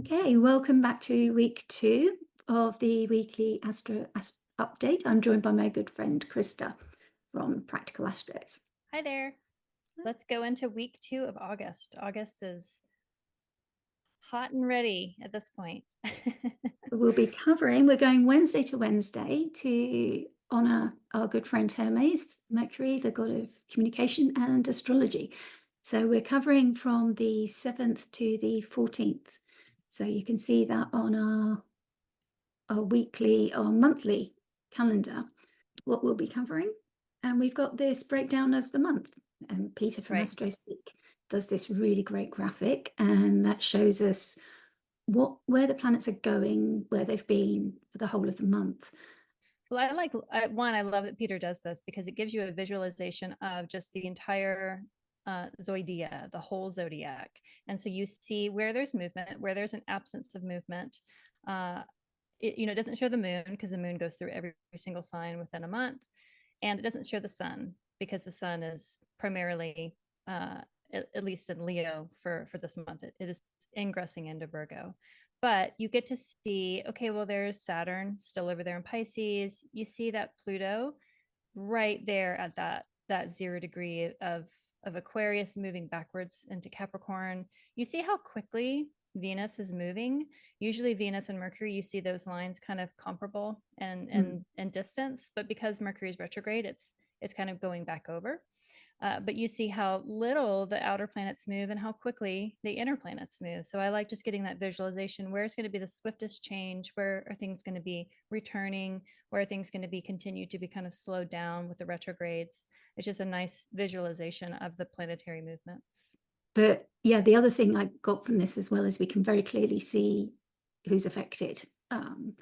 Okay, welcome back to week 2 of the weekly Astro update. I'm joined by my good friend Christa from Practical Astros. Hi there. Let's go into week 2 of August. August is hot and ready at this point. We're going Wednesday to Wednesday to honor our good friend Hermes, Mercury, the god of communication and astrology. So we're covering from the 7th to the 14th. So you can see that on our weekly or monthly calendar, what we'll be covering. And we've got this breakdown of the month. And Peter from AstroSeek does this really great graphic, and that shows us where the planets are going, where they've been for the whole of the month. Well, I love that Peter does this because it gives you a visualization of just the entire zodiac, the whole zodiac. And so you see where there's movement, where there's an absence of movement. It doesn't show the moon because the moon goes through every single sign within a month. And it doesn't show the sun because the sun is primarily, at least in Leo for this month, it is ingressing into Virgo. But you get to see, okay, well, there's Saturn still over there in Pisces. You see that Pluto right there at that 0 degree of Aquarius moving backwards into Capricorn. You see how quickly Venus is moving. Usually Venus and Mercury, you see those lines kind of comparable and distance, but because Mercury is retrograde, it's kind of going back over. But you see how little the outer planets move and how quickly the inner planets move. So I like just getting that visualization. Where is going to be the swiftest change? Where are things going to be returning? Where are things going to be continue to be kind of slowed down with the retrogrades? It's just a nice visualization of the planetary movements. But yeah, the other thing I got from this as well is we can very clearly see who's affected. And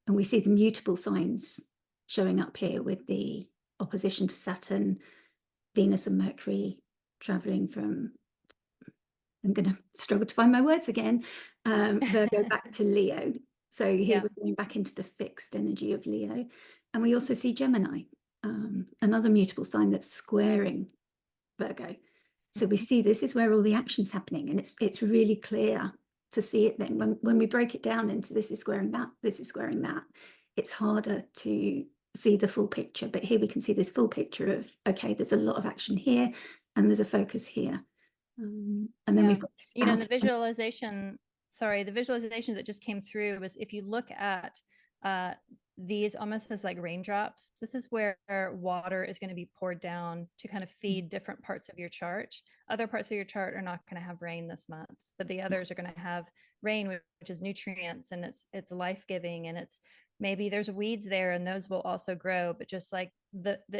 we see the mutable signs showing up here with the opposition to Saturn, Venus and Mercury traveling from, I'm going to struggle to find my words again, Virgo back to Leo. So here we're going back into the fixed energy of Leo. And we also see Gemini, another mutable sign that's squaring Virgo. So we see this is where all the action's happening, and it's really clear to see it then. When we break it down into this is squaring that, this is squaring that, it's harder to see the full picture. But here we can see this full picture of, okay, there's a lot of action here and there's a focus here. And then we've got this the visualization, the visualization that just came through was, if you look at these almost as like raindrops, this is where water is going to be poured down to kind of feed different parts of your chart. Other parts of your chart are not going to have rain this month, but the others are going to have rain, which is nutrients, and it's life-giving, and it's maybe there's weeds there and those will also grow. But just like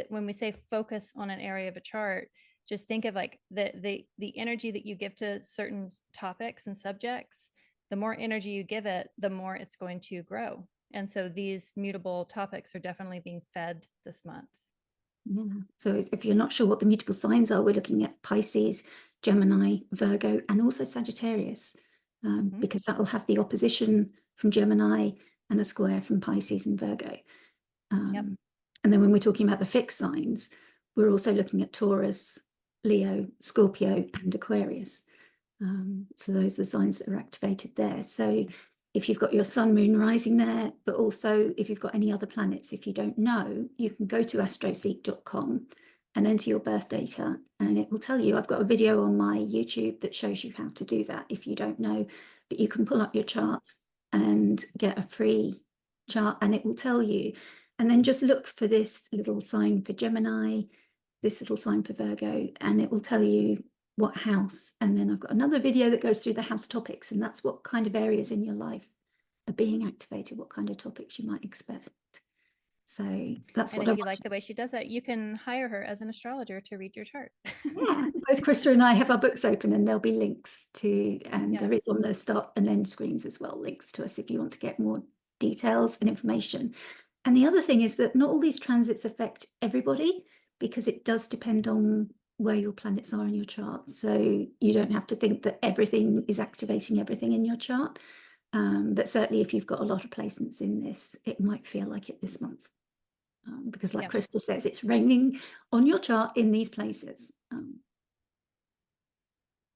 when we say focus on an area of a chart, just think of like the energy that you give to certain topics and subjects. The more energy you give it, the more it's going to grow. And so these mutable topics are definitely being fed this month. Yeah. So if you're not sure what the mutable signs are, we're looking at Pisces, Gemini, Virgo, and also Sagittarius, because that will have the opposition from Gemini and a square from Pisces and Virgo. And then when we're talking about the fixed signs, we're also looking at Taurus, Leo, Scorpio, and Aquarius. So those are the signs that are activated there. So if you've got your sun, moon, rising there, but also if you've got any other planets, if you don't know, you can go to astroseek.com and enter your birth data, and it will tell you. I've got a video on my YouTube that shows you how to do that if you don't know, but you can pull up your chart and get a free chart, and it will tell you. And then just look for this little sign for Gemini, this little sign for Virgo, and it will tell you what house. And then I've got another video that goes through the house topics, and that's what kind of areas in your life are being activated, what kind of topics you might expect. So that's what. And if you like the way she does that, you can hire her as an astrologer to read your chart. Yeah, both Christa and I have our books open, and there'll be links to, and there is on the start and end screens as well, links to us if you want to get more details and information. And the other thing is that not all these transits affect everybody, because it does depend on where your planets are in your chart. So you don't have to think that everything is activating everything in your chart. But certainly if you've got a lot of placements in this, it might feel like it this month. Because like Christa says, it's raining on your chart in these places.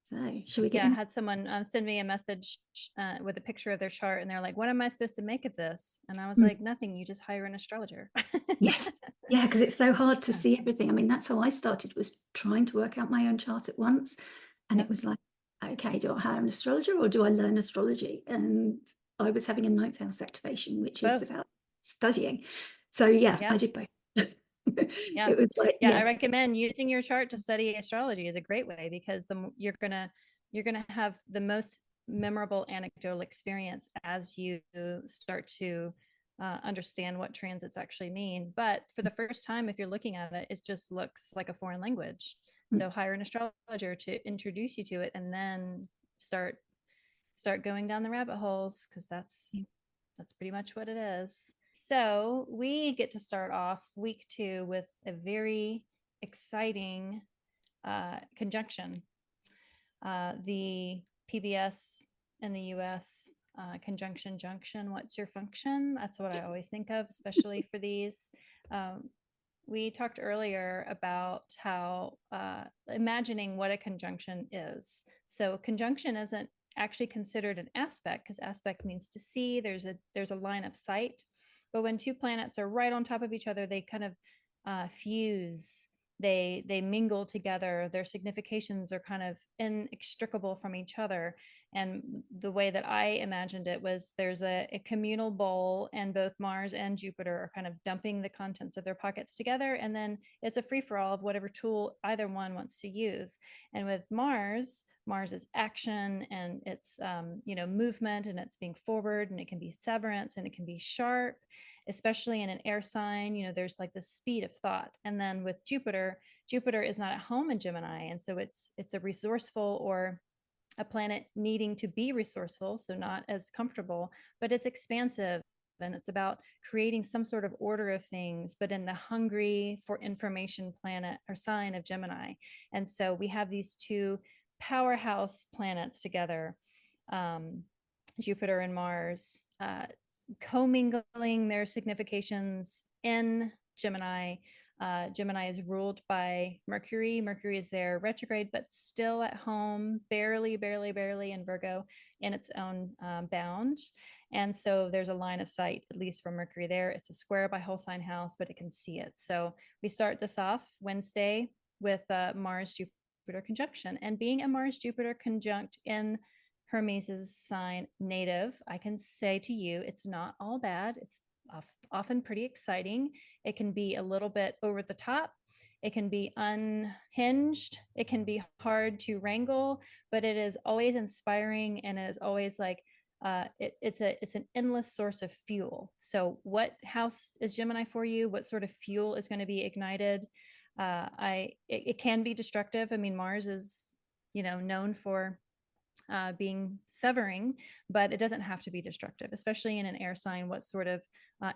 So shall we get Yeah, I into had someone send me a message with a picture of their chart, and they're like, "What am I supposed to make of this?" And I was Mm, like, "Nothing. You just hire an astrologer." yes. Yeah, because it's so hard to Yeah. see everything. I mean, that's how I started, was trying to work out my own chart at once. And it Yep. was like, okay, do I hire an astrologer or do I learn astrology? And I was having a ninth house activation, which is Both. about studying. So yeah, I Yep. did both. Yeah. It was like, Yeah, I yeah. recommend using your chart to study astrology is a great way, because you're gonna have the most memorable anecdotal experience as you start to understand what transits actually mean. But for the first time, if you're looking at it, it just looks like a foreign language. Mm, So hire an astrologer to introduce you to it, and then start going down the rabbit holes, because that's pretty much what it is. So we get to start off week 2 with a very exciting conjunction. The PBS in the US, conjunction junction, what's your function? That's what I always think of, especially for these. Um, we talked earlier about how imagining what a conjunction is. So conjunction isn't actually considered an aspect, because aspect means to see. There's a line of sight, but when two planets are right on top of each other, they kind of fuse. They mingle together. Their significations are kind of inextricable from each other. And the way that I imagined it was, there's a communal bowl, and both Mars and Jupiter are kind of dumping the contents of their pockets together. And then it's a free for all of whatever tool either one wants to use. And with Mars is action, and it's, movement, and it's being forward, and it can be severance, and it can be sharp, especially in an air sign. There's like the speed of thought. And then with Jupiter is not at home in Gemini. And so it's a resourceful, or a planet needing to be resourceful, so not as comfortable, but it's expansive, and it's about creating some sort of order of things, but in the hungry for information planet or sign of Gemini. And so we have these two powerhouse planets together, Jupiter and Mars, commingling their significations in Gemini. Gemini is ruled by Mercury. Mercury is there retrograde, but still at home, barely in Virgo, in its own bound. And so there's a line of sight, at least from Mercury there. It's a square by whole sign house, but it can see it. So we start this off Wednesday with Mars Jupiter conjunction. And being a Mars Jupiter conjunct in Hermes's sign native, I can say to you, it's not all bad. It's often pretty exciting. It can be a little bit over the top. It can be unhinged. It can be hard to wrangle, but it is always inspiring, and it is always like it's an endless source of fuel. So what house is Gemini for you? What sort of fuel is going to be ignited? It can be destructive. I mean, Mars is known for being severing, but it doesn't have to be destructive, especially in an air sign. What sort of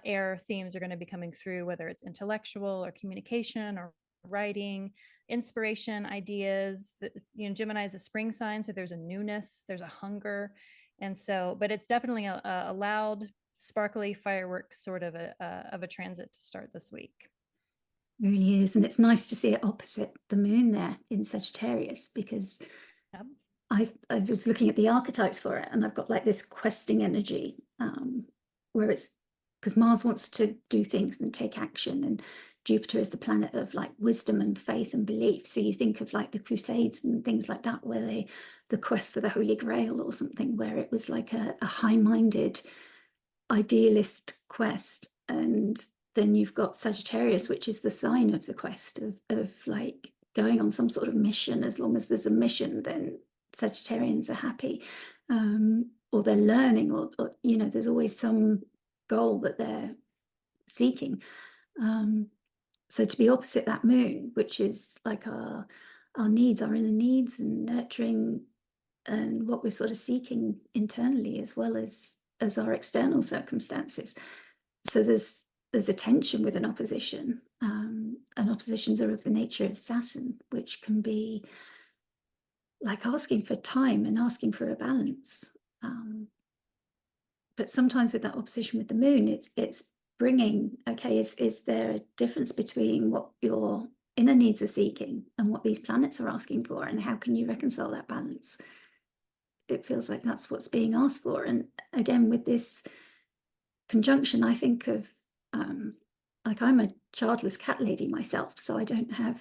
air themes are going to be coming through, whether it's intellectual or communication or writing, inspiration, ideas. Gemini is a spring sign, so there's a newness, there's a hunger. And so, but it's definitely a loud, sparkly fireworks sort of a transit to start this week. It really is. And it's nice to see it opposite the moon there in Sagittarius, because Yep. I was looking at the archetypes for it, and I've got like this questing energy, where it's because Mars wants to do things and take action, and Jupiter is the planet of like wisdom and faith and belief. So you think of like the Crusades and things like that, where the quest for the Holy Grail or something, where it was like a high-minded idealist quest. And then you've got Sagittarius, which is the sign of the quest of like going on some sort of mission. As long as there's a mission, then Sagittarians are happy, or they're learning, or there's always some goal that they're seeking. So to be opposite that moon, which is like our needs, our inner needs, and nurturing, and what we're sort of seeking internally, as well as our external circumstances. So there's a tension with an opposition, and oppositions are of the nature of Saturn, which can be like asking for time and asking for a balance. But sometimes with that opposition with the moon, it's bringing, okay, is there a difference between what you're inner needs are seeking and what these planets are asking for, and how can you reconcile that balance? It feels like that's what's being asked for. And again, with this conjunction, I think of like, I'm a childless cat lady myself, so I don't have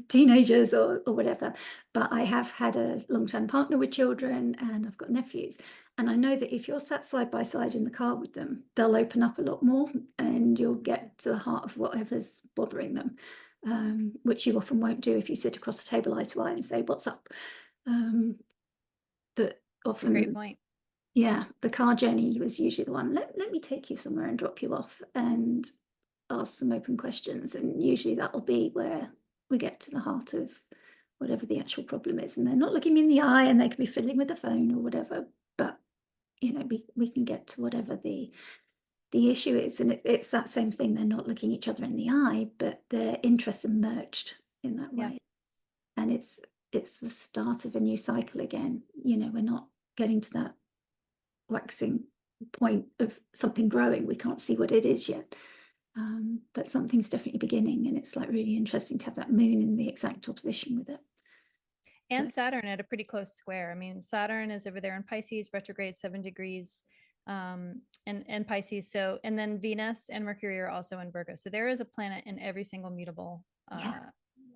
teenagers or whatever, but I have had a long-term partner with children, and I've got nephews, and I know that if you're sat side by side in the car with them, they'll open up a lot more, and you'll get to the heart of whatever's bothering them, which you often won't do if you sit across the table eye to eye and say, what's up? But often, Great point. yeah, the car journey was usually the one, let me take you somewhere and drop you off and ask some open questions, and usually that'll be where we get to the heart of whatever the actual problem is. And they're not looking me in the eye, and they can be fiddling with the phone or whatever, but we can get to whatever the issue is. And it's that same thing, they're not looking each other in the eye, but their interests are merged in that way. And it's the start of a new cycle again. We're not getting to that waxing point of something growing. We can't see what it is yet, but something's definitely beginning, and it's like really interesting to have that moon in the exact opposition with it. And Saturn at a pretty close square. I mean, Saturn is over there in Pisces, retrograde 7 degrees, and Pisces. So, and then Venus and Mercury are also in Virgo. So there is a planet in every single mutable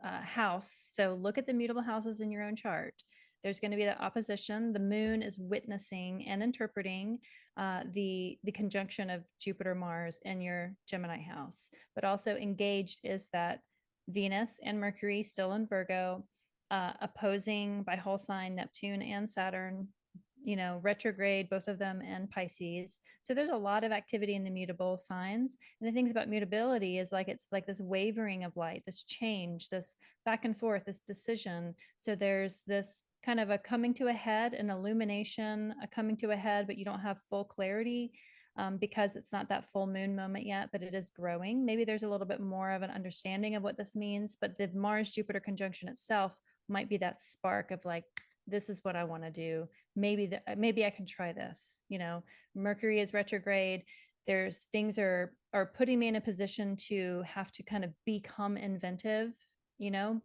house. So look at the mutable houses in your own chart. There's going to be that opposition. The moon is witnessing and interpreting the conjunction of Jupiter, Mars, and your Gemini house. But also engaged is that Venus and Mercury still in Virgo, opposing by whole sign Neptune and Saturn, retrograde, both of them, and Pisces. So there's a lot of activity in the mutable signs. And the things about mutability is like, it's like this wavering of light, this change, this back and forth, this decision. So there's this kind of a coming to a head, an illumination, a coming to a head, but you don't have full clarity because it's not that full moon moment yet, but it is growing. Maybe there's a little bit more of an understanding of what this means, but the Mars-Jupiter conjunction itself might be that spark of like, this is what I want to do. Maybe I can try this. Mercury is retrograde. There's things are putting me in a position to have to kind of become inventive,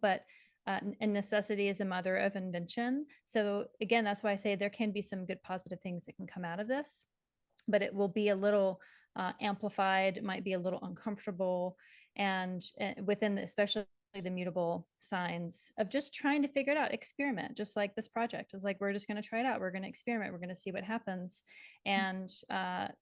but and necessity is a mother of invention. So again, that's why I say there can be some good positive things that can come out of this, but it will be a little amplified. It might be a little uncomfortable, and within especially the mutable signs of just trying to figure it out, experiment, just like this project is like, we're just going to try it out. We're going to experiment. We're going to see what happens. And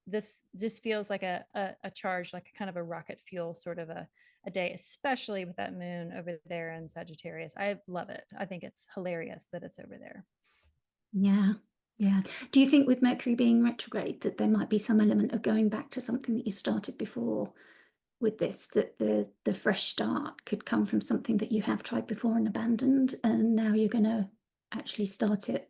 this just feels like a charge, like a kind of a rocket fuel sort of a day, especially with that moon over there in Sagittarius. I love it. I think it's hilarious that it's over there. Yeah. Do you think with Mercury being retrograde that there might be some element of going back to something that you started before with this, that the fresh start could come from something that you have tried before and abandoned, and now you're going to actually start it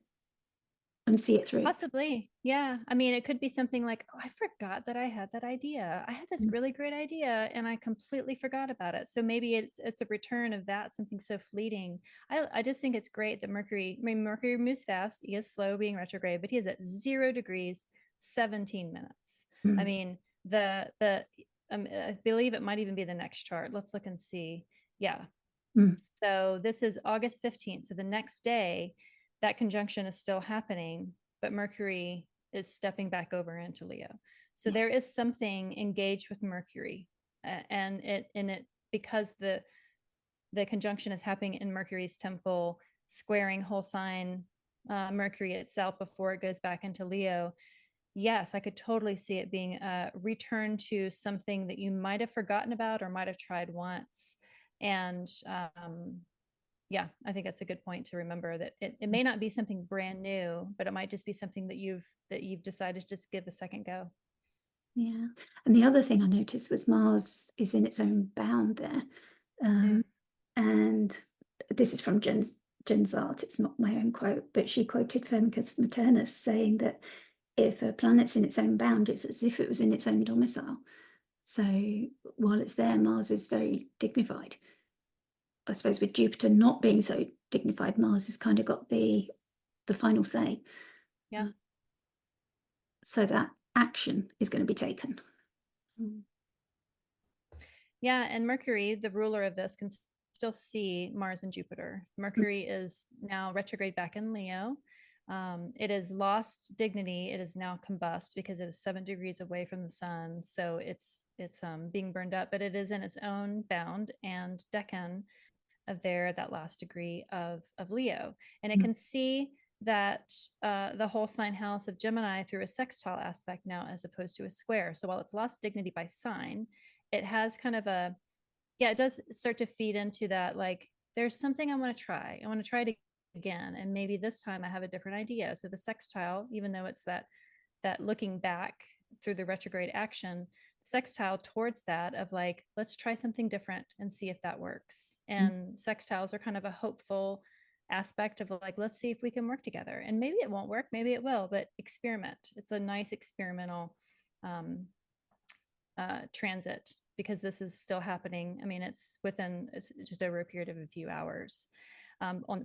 and see it through? Possibly. Yeah. I mean, it could be something like, oh, I forgot that I had that idea. I had this really great idea and I completely forgot about it. So maybe it's a return of that, something so fleeting. I just think it's great that Mercury moves fast. He is slow being retrograde, but he is at 0 degrees, 17 minutes. I mean, I believe it might even be the next chart. Let's look and see. Yeah. So this is August 15th. So the next day, that conjunction is still happening, but Mercury is stepping back over into Leo. So there is something engaged with Mercury, and it because the conjunction is happening in Mercury's temple, squaring whole sign Mercury itself before it goes back into Leo. Yes, I could totally see it being a return to something that you might have forgotten about or might have tried once. And yeah, I think that's a good point to remember, that it may not be something brand new, but it might just be something that you've decided to just give a second go. Yeah. And the other thing I noticed was Mars is in its own bound there. And this is from Jen's art. It's not my own quote, but she quoted Firmicus Maternus saying that if a planet's in its own bound, it's as if it was in its own domicile. So while it's there, Mars is very dignified. I suppose with Jupiter not being so dignified, Mars has kind of got the final say. Yeah. So that action is going to be taken. Yeah, and Mercury, the ruler of this, still see Mars and Jupiter. Mercury is now retrograde back in Leo. It has lost dignity. It is now combust because it is 7 degrees away from the sun. So it's being burned up, but it is in its own bound and decan of that last degree of Leo. And it can see that the whole sign house of Gemini through a sextile aspect now, as opposed to a square. So while it's lost dignity by sign, it has kind of it does start to feed into that, like, there's something I want to try. I want to try it again. And maybe this time I have a different idea. So the sextile, even though it's that looking back through the retrograde action, sextile towards that of like, let's try something different and see if that works. And sextiles are kind of a hopeful aspect of like, let's see if we can work together. And maybe it won't work, maybe it will, but experiment. It's a nice experimental transit, because this is still happening. I mean, it's just over a period of a few hours,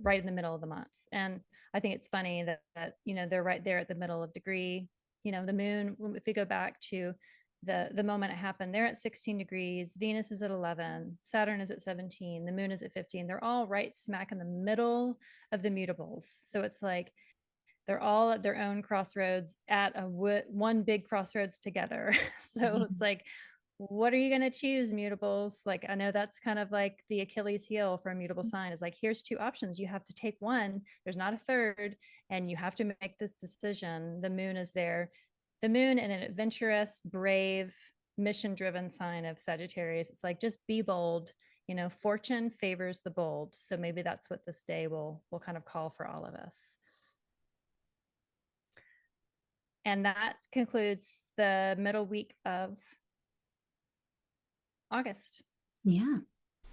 right in the middle of the month. And I think it's funny that they're right there at the middle of degree. The moon, if we go back to the moment it happened, they're at 16 degrees, Venus is at 11, Saturn is at 17, the moon is at 15. They're all right smack in the middle of the mutables. So it's like they're all at their own crossroads at one big crossroads together. So it's like, what are you going to choose, mutables? Like, I know that's kind of like the Achilles heel for a mutable sign, is like, here's 2 options. You have to take one. There's not a third, and you have to make this decision. The moon is there. The moon in an adventurous, brave, mission-driven sign of Sagittarius. It's like, just be bold. Fortune favors the bold. So maybe that's what this day will kind of call for all of us. And that concludes the middle week of August. Yeah.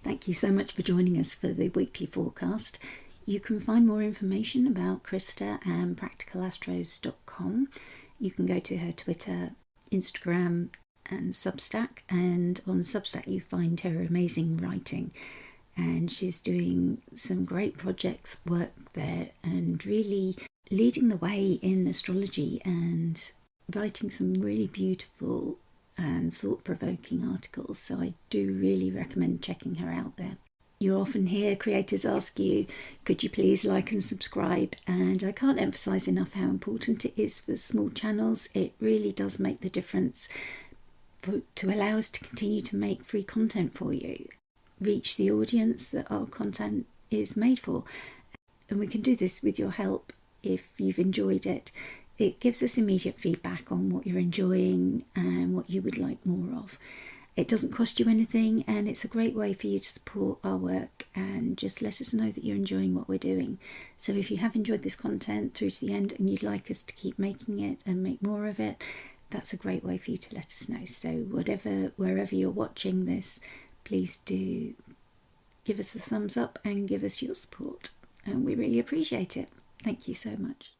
Thank you so much for joining us for the weekly forecast. You can find more information about Christa and practicalastros.com. You can go to her Twitter, Instagram, and Substack. And on Substack, you find her amazing writing. And she's doing some great projects work there and really leading the way in astrology and writing some really beautiful and thought-provoking articles. So I do really recommend checking her out there. You often hear creators ask you, could you please like and subscribe? And I can't emphasize enough how important it is for small channels. It really does make the difference to allow us to continue to make free content for you, reach the audience that our content is made for. And we can do this with your help if you've enjoyed it. It gives us immediate feedback on what you're enjoying and what you would like more of. It doesn't cost you anything, and it's a great way for you to support our work and just let us know that you're enjoying what we're doing. So if you have enjoyed this content through to the end and you'd like us to keep making it and make more of it, that's a great way for you to let us know. So wherever you're watching this, please do give us a thumbs up and give us your support. And we really appreciate it. Thank you so much.